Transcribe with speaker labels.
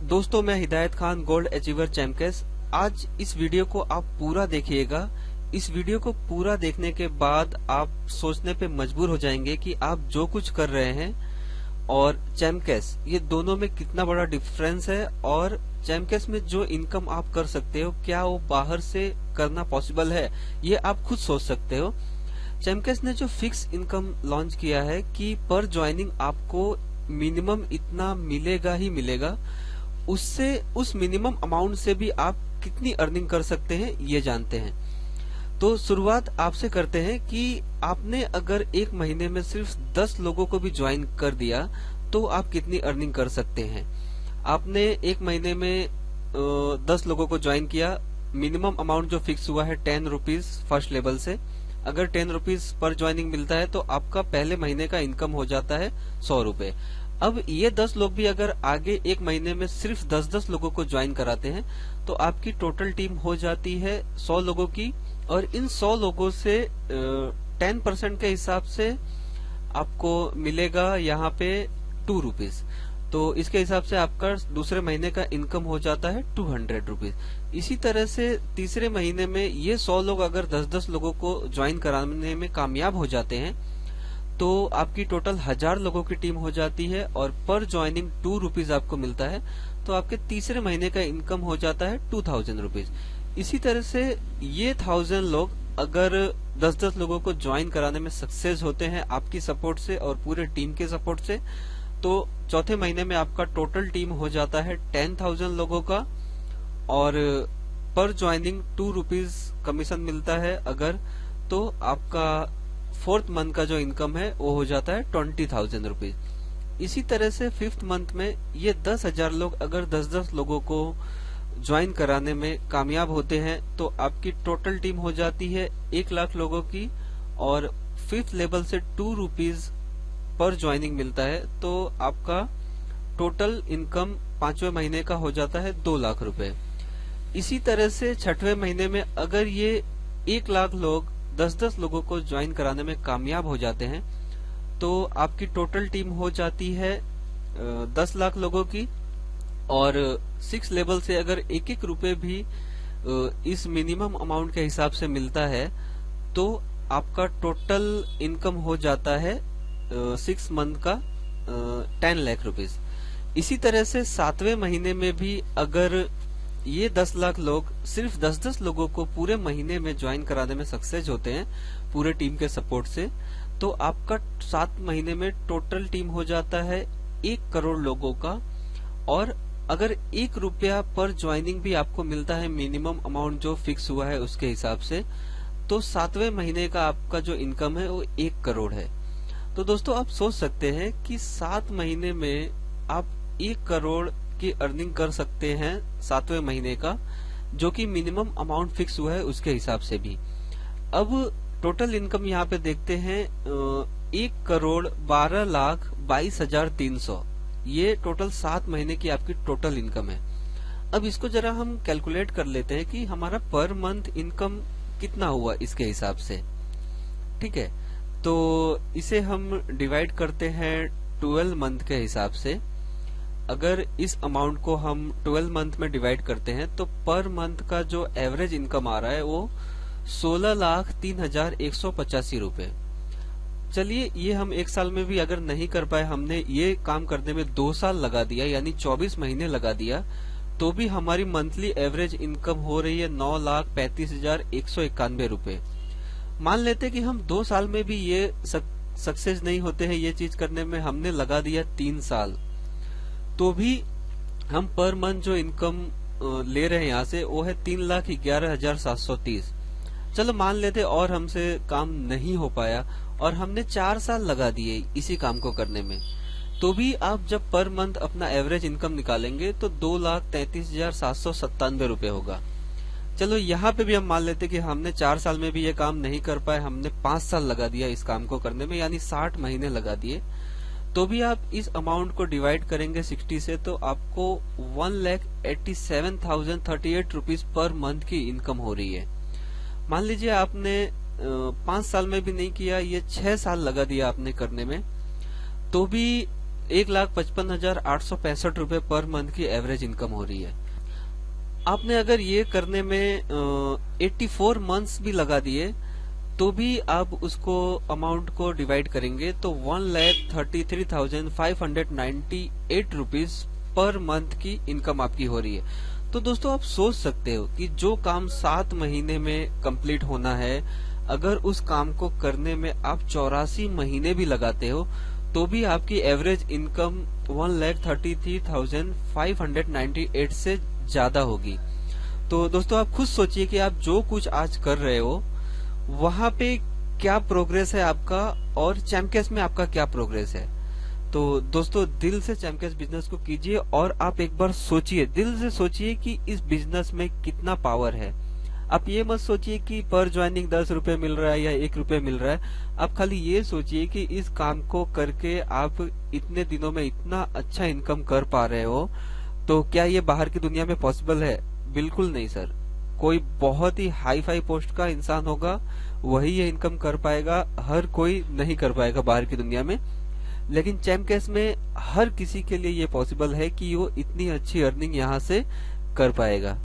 Speaker 1: दोस्तों, मैं हिदायत खान, गोल्ड अचीवर चैम्पकेस। आज इस वीडियो को आप पूरा देखिएगा। इस वीडियो को पूरा देखने के बाद आप सोचने पे मजबूर हो जाएंगे कि आप जो कुछ कर रहे हैं और चैम्पकेस, ये दोनों में कितना बड़ा डिफरेंस है, और चैम्पकेस में जो इनकम आप कर सकते हो, क्या वो बाहर से करना पॉसिबल है, ये आप खुद सोच सकते हो। चैम्पकेस ने जो फिक्स इनकम लॉन्च किया है कि पर ज्वाइनिंग आपको मिनिमम इतना मिलेगा ही मिलेगा, उससे उस मिनिमम अमाउंट से भी आप कितनी अर्निंग कर सकते हैं ये जानते हैं। तो शुरुआत आपसे करते हैं कि आपने अगर एक महीने में सिर्फ 10 लोगों को भी ज्वाइन कर दिया तो आप कितनी अर्निंग कर सकते हैं। आपने एक महीने में 10 लोगों को ज्वाइन किया, मिनिमम अमाउंट जो फिक्स हुआ है 10 रुपीज फर्स्ट लेवल से। अगर 10 रुपीज पर ज्वाइनिंग मिलता है तो आपका पहले महीने का इनकम हो जाता है 100 रुपए। अब ये 10 लोग भी अगर आगे एक महीने में सिर्फ 10-10 लोगों को ज्वाइन कराते हैं तो आपकी टोटल टीम हो जाती है 100 लोगों की, और इन 100 लोगों से 10% के हिसाब से आपको मिलेगा यहाँ पे 2 रुपीज। तो इसके हिसाब से आपका दूसरे महीने का इनकम हो जाता है 200 रुपीज। इसी तरह से तीसरे महीने में ये 100 लोग अगर 10-10 लोगों को ज्वाइन कराने में कामयाब हो जाते हैं तो आपकी टोटल 1000 लोगों की टीम हो जाती है, और पर ज्वाइनिंग 2 रुपीज आपको मिलता है। तो आपके तीसरे महीने का इनकम हो जाता है 2000 रुपीज। इसी तरह से ये 1000 लोग अगर 10-10 लोगों को ज्वाइन कराने में सक्सेस होते हैं आपकी सपोर्ट से और पूरे टीम के सपोर्ट से, तो चौथे महीने में आपका टोटल टीम हो जाता है 10,000 लोगों का, और पर ज्वाइनिंग 2 रुपीज कमीशन मिलता है अगर, तो आपका फोर्थ मंथ का जो इनकम है वो हो जाता है 20,000 रुपीज। इसी तरह से फिफ्थ मंथ में ये 10,000 लोग अगर 10-10 लोगों को ज्वाइन कराने में कामयाब होते हैं तो आपकी टोटल टीम हो जाती है 1 लाख लोगों की, और फिफ्थ लेवल से 2 रुपीज पर ज्वाइनिंग मिलता है, तो आपका टोटल इनकम 5वें महीने का हो जाता है 2 लाख रुपए। इसी तरह से छठवें महीने में अगर ये 1 लाख लोग 10-10 लोगों को ज्वाइन कराने में कामयाब हो जाते हैं तो आपकी टोटल टीम हो जाती है 10 लाख लोगों की, और 6 लेवल से अगर 1-1 रुपए भी इस मिनिमम अमाउंट के हिसाब से मिलता है तो आपका टोटल इनकम हो जाता है 6 मंथ का 10 लाख रुपीज। इसी तरह से 7वें महीने में भी अगर ये 10 लाख लोग सिर्फ 10-10 लोगों को पूरे महीने में ज्वाइन कराने में सक्सेस होते हैं पूरे टीम के सपोर्ट से, तो आपका 7 महीने में टोटल टीम हो जाता है 1 करोड़ लोगों का। और अगर 1 रुपया पर ज्वाइनिंग भी आपको मिलता है मिनिमम अमाउंट जो फिक्स हुआ है उसके हिसाब से, तो 7वें महीने का आपका जो इनकम है वो 1 करोड़ है। तो दोस्तों, आप सोच सकते हैं कि 7 महीने में आप 1 करोड़ की अर्निंग कर सकते हैं 7वें महीने का, जो कि मिनिमम अमाउंट फिक्स हुआ है उसके हिसाब से भी। अब टोटल इनकम यहाँ पे देखते हैं 1 करोड़ 12 लाख 22,300, ये टोटल 7 महीने की आपकी टोटल इनकम है। अब इसको जरा हम कैलकुलेट कर लेते हैं कि हमारा पर मंथ इनकम कितना हुआ इसके हिसाब से। ठीक है, तो इसे हम डिवाइड करते हैं 12 मंथ के हिसाब से। अगर इस अमाउंट को हम 12 मंथ में डिवाइड करते हैं तो पर मंथ का जो एवरेज इनकम आ रहा है वो 16,03,185 रुपए। चलिए, ये हम 1 साल में भी अगर नहीं कर पाए, हमने ये काम करने में 2 साल लगा दिया यानी 24 महीने लगा दिया, तो भी हमारी मंथली एवरेज इनकम हो रही है 9,35,191 रुपए। मान लेते कि हम 2 साल में भी ये सक्सेस नहीं होते हैं, ये चीज करने में हमने लगा दिया 3 साल, तो भी हम पर मंथ जो इनकम ले रहे हैं यहाँ से वो है 3,11,730। चलो मान लेते और हमसे काम नहीं हो पाया और हमने 4 साल लगा दिए इसी काम को करने में, तो भी आप जब पर मंथ अपना एवरेज इनकम निकालेंगे तो 2,33,797 रुपए होगा। चलो यहाँ पे भी हम मान लेते कि हमने 4 साल में भी ये काम नहीं कर पाए, हमने 5 साल लगा दिया इस काम को करने में यानी 60 महीने लगा दिए, तो भी आप इस अमाउंट को डिवाइड करेंगे 60 से तो आपको 1,87,038 रुपीज पर मंथ की इनकम हो रही है। मान लीजिए आपने 5 साल में भी नहीं किया, ये 6 साल लगा दिया आपने करने में, तो भी 1,55,865 रुपए पर मंथ की एवरेज इनकम हो रही है। आपने अगर ये करने में 84 मंथ्स भी लगा दिए तो भी आप उसको अमाउंट को डिवाइड करेंगे तो 1,33,598 रुपीज पर मंथ की इनकम आपकी हो रही है। तो दोस्तों आप सोच सकते हो कि जो काम 7 महीने में कंप्लीट होना है, अगर उस काम को करने में आप 84 महीने भी लगाते हो तो भी आपकी एवरेज इनकम 1,33,598 से ज्यादा होगी। तो दोस्तों आप खुद सोचिए कि आप जो कुछ आज कर रहे हो वहां पे क्या प्रोग्रेस है आपका और चैमकेस में आपका क्या प्रोग्रेस है। तो दोस्तों दिल से चैमकेस बिजनेस को कीजिए और आप एक बार सोचिए, दिल से सोचिए कि इस बिजनेस में कितना पावर है। आप ये मत सोचिए कि पर ज्वाइनिंग 10 रुपए मिल रहा है या 1 रुपए मिल रहा है। आप खाली ये सोचिए कि इस काम को करके आप इतने दिनों में इतना अच्छा इनकम कर पा रहे हो। तो क्या ये बाहर की दुनिया में पॉसिबल है? बिल्कुल नहीं सर। कोई बहुत ही हाई फाई पोस्ट का इंसान होगा वही ये इनकम कर पाएगा, हर कोई नहीं कर पाएगा बाहर की दुनिया में। लेकिन चैमकेस में हर किसी के लिए ये पॉसिबल है कि वो इतनी अच्छी अर्निंग यहाँ से कर पाएगा।